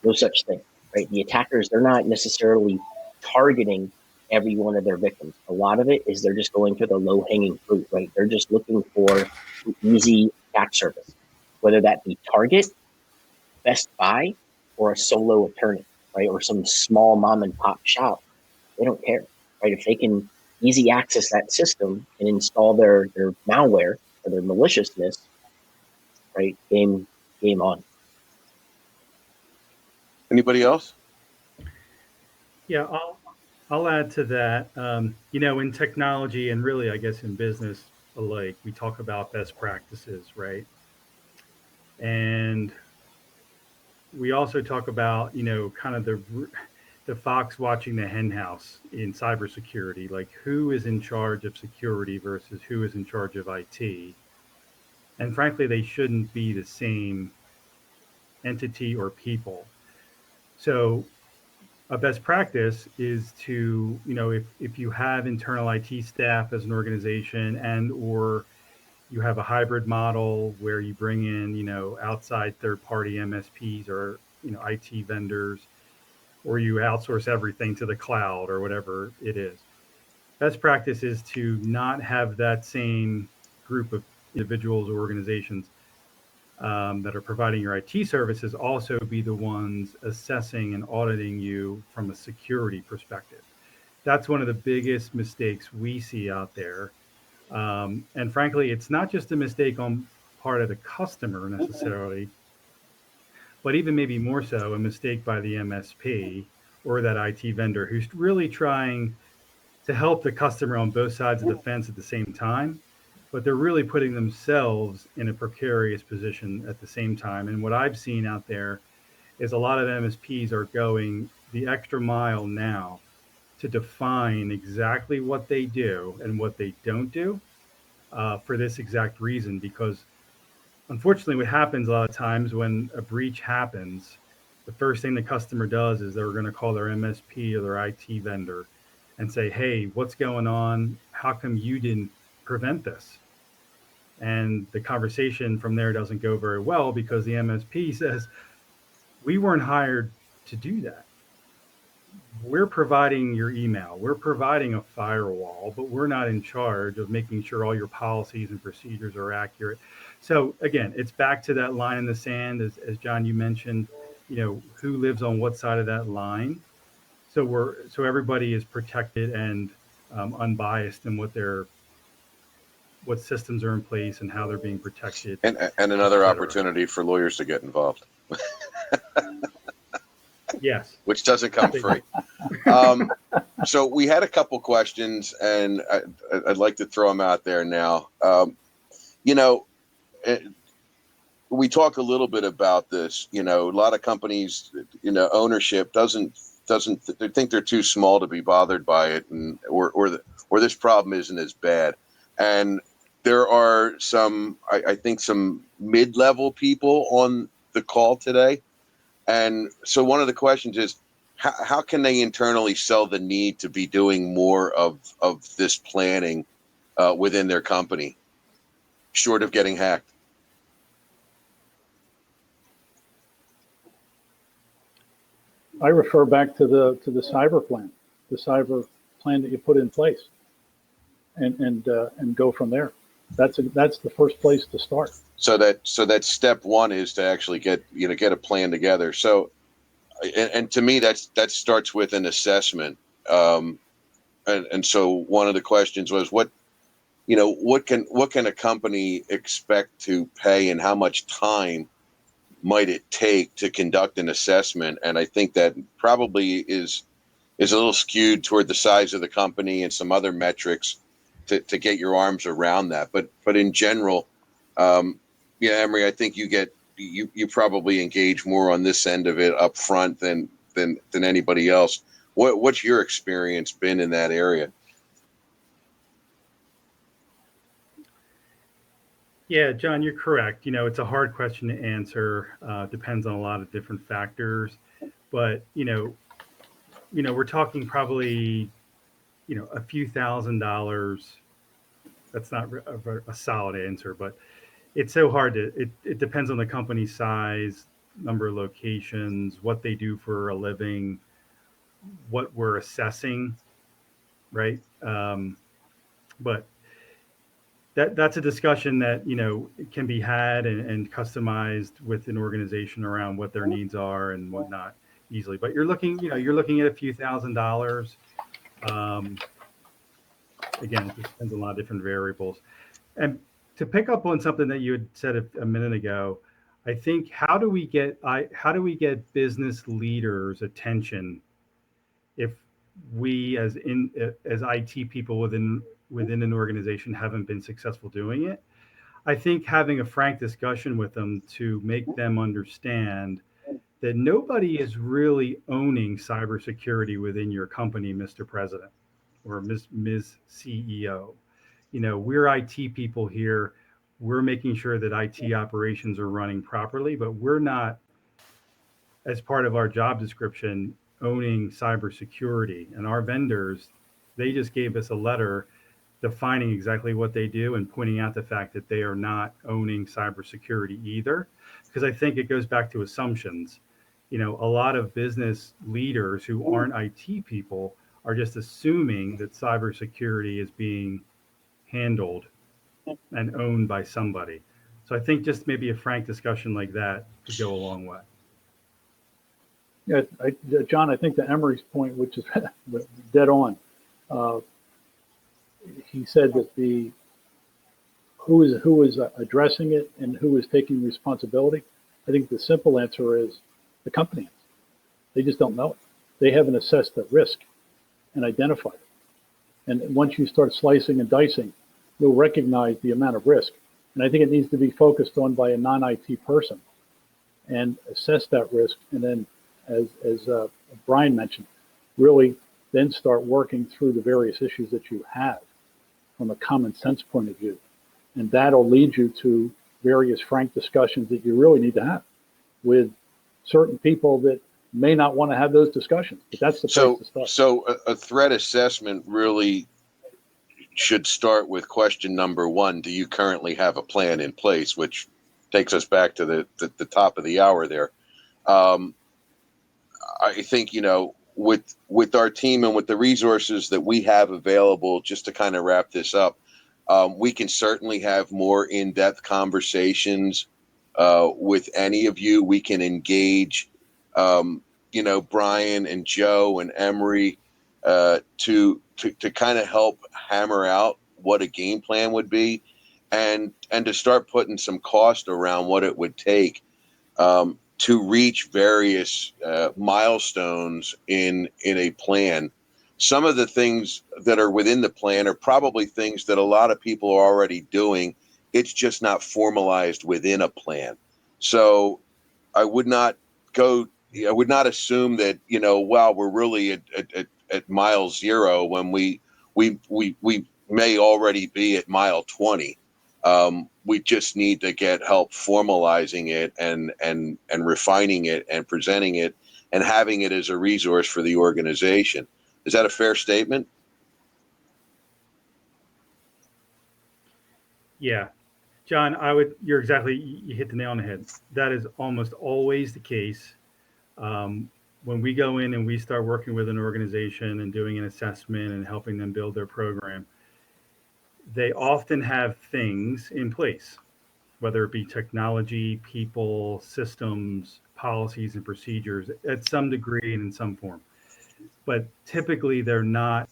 no such thing, right? The attackers, they're not necessarily targeting every one of their victims. A lot of it is they're just going to the low hanging fruit, right? They're just looking for an easy attack surface, whether that be Target, Best Buy, or a solo attorney, right? Or some small mom and pop shop. They don't care, right? If they can easy access that system and install their malware or their maliciousness, right? Game on. Anybody else? Yeah, I'll add to that. In technology and really, I guess, in business alike, we talk about best practices, right? And we also talk about, kind of the fox watching the hen house in cybersecurity, like who is in charge of security versus who is in charge of IT. And frankly, they shouldn't be the same entity or people. So a best practice is to, if you have internal IT staff as an organization and or you have a hybrid model where you bring in, outside third party MSPs or, IT vendors, or you outsource everything to the cloud or whatever it is. Best practice is to not have that same group of individuals or organizations that are providing your IT services also be the ones assessing and auditing you from a security perspective. That's one of the biggest mistakes we see out there. And frankly, it's not just a mistake on part of the customer necessarily, but even maybe more so a mistake by the MSP or that IT vendor who's really trying to help the customer on both sides of the fence at the same time, but they're really putting themselves in a precarious position at the same time. And what I've seen out there is a lot of MSPs are going the extra mile now to define exactly what they do and what they don't do for this exact reason. Because unfortunately, what happens a lot of times when a breach happens, the first thing the customer does is they're going to call their MSP or their IT vendor and say, hey, what's going on? How come you didn't prevent this? And the conversation from there doesn't go very well because the MSP says, we weren't hired to do that. We're providing your email, we're providing a firewall, but we're not in charge of making sure all your policies and procedures are accurate. So again, it's back to that line in the sand, as John, you mentioned, who lives on what side of that line. So everybody is protected and unbiased in what systems are in place and how they're being protected. And another opportunity for lawyers to get involved. Yes. Which doesn't come free. So we had a couple questions, and I'd like to throw them out there now. We talk a little bit about this. A lot of companies, ownership doesn't they think they're too small to be bothered by it, and or this problem isn't as bad. And there are I think some mid-level people on the call today. And so one of the questions is, how can they internally sell the need to be doing more of this planning within their company, short of getting hacked? I refer back to the cyber plan that you put in place, and go from there. That's the first place to start. So that step one is to actually get a plan together. So, and to me, that starts with an assessment. And so one of the questions was, what can a company expect to pay, and how much time might it take to conduct an assessment? And I think that probably is a little skewed toward the size of the company and some other metrics to get your arms around that. But in general, Emery, I think you probably engage more on this end of it up front than anybody else. What's your experience been in that area? Yeah, John, you're correct. It's a hard question to answer. Depends on a lot of different factors. but we're talking probably a few $1,000s. That's not a solid answer, but it's so hard to. It depends on the company size, number of locations, what they do for a living, what we're assessing, right? But that's a discussion that can be had and customized with an organization around what their needs are and whatnot easily. But you're looking at a few $1,000s. Again, it just depends on a lot of different variables. And to pick up on something that you had said a minute ago, I think how do we get business leaders' attention if we as IT people within an organization haven't been successful doing it? I think having a frank discussion with them to make them understand that nobody is really owning cybersecurity within your company, Mr. President or Ms. CEO. We're IT people here. We're making sure that IT operations are running properly, but we're not, as part of our job description, owning cybersecurity. And our vendors, they just gave us a letter defining exactly what they do and pointing out the fact that they are not owning cybersecurity either. Because I think it goes back to assumptions. A lot of business leaders who aren't IT people are just assuming that cybersecurity is being handled and owned by somebody. So I think just maybe a frank discussion like that could go a long way. Yeah, John, I think to Emery's point, which is dead on, he said that who is addressing it and who is taking responsibility. I think the simple answer is the company. They just don't know it. They haven't assessed the risk and identified it. And once you start slicing and dicing, you'll recognize the amount of risk. And I think it needs to be focused on by a non-IT person and assess that risk. And then, as Brian mentioned, really then start working through the various issues that you have from a common sense point of view. And that'll lead you to various frank discussions that you really need to have with certain people that may not want to have those discussions, but that's the place to start. So a threat assessment really should start with question number one: do you currently have a plan in place? Which takes us back to the top of the hour there. I think with our team and with the resources that we have available, just to kind of wrap this up, we can certainly have more in-depth conversations with any of you. We can engage Brian and Joe and Emery to kind of help hammer out what a game plan would be, and to start putting some cost around what it would take to reach various milestones in a plan. Some of the things that are within the plan are probably things that a lot of people are already doing. It's just not formalized within a plan. So I would not assume that, we're really at mile zero when we may already be at mile 20. We just need to get help formalizing it and refining it and presenting it and having it as a resource for the organization. Is that a fair statement? Yeah, John, you hit the nail on the head. That is almost always the case. When we go in and we start working with an organization and doing an assessment and helping them build their program, they often have things in place, whether it be technology, people, systems, policies, and procedures at some degree and in some form. But typically they're not,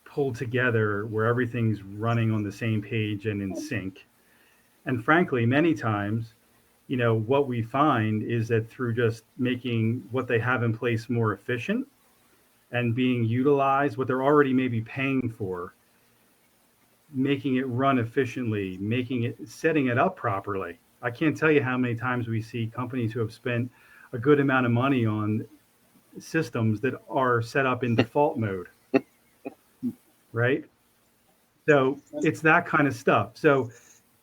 pulled together where everything's running on the same page and in sync. And frankly, many times, what we find is that through just making what they have in place more efficient and being utilized, what they're already maybe paying for, making it run efficiently, setting it up properly. I can't tell you how many times we see companies who have spent a good amount of money on systems that are set up in default mode, right? So it's that kind of stuff. So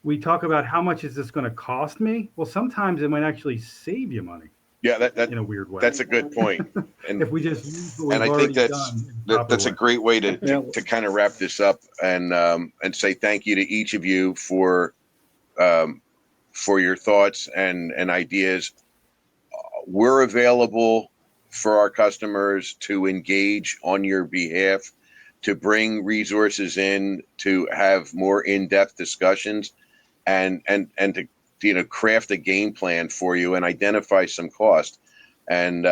we talk about how much is this going to cost me? Well, sometimes it might actually save you money. Yeah, in a weird way. that's a good point. And If we just use what and we've I think already that's done in a proper that's a way. great way to Yeah. kind of wrap this up and say thank you to each of you um, for your thoughts and ideas. We're available for our customers to engage on your behalf, to bring resources in, to have more in-depth discussions, and to craft a game plan for you and identify some cost. And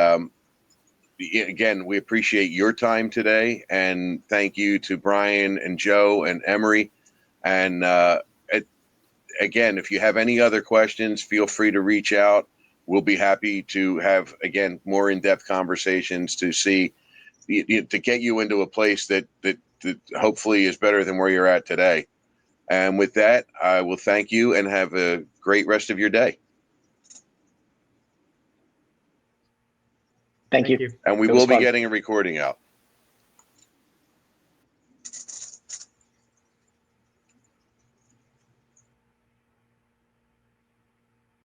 again, we appreciate your time today, and thank you to Brian and Joe and Emery. And again, if you have any other questions, feel free to reach out. We'll be happy to have, again, more in-depth conversations to see, to get you into a place that hopefully is better than where you're at today. And with that, I will thank you and have a great rest of your day. Thank you. you. And we It was will be fun. getting a recording out.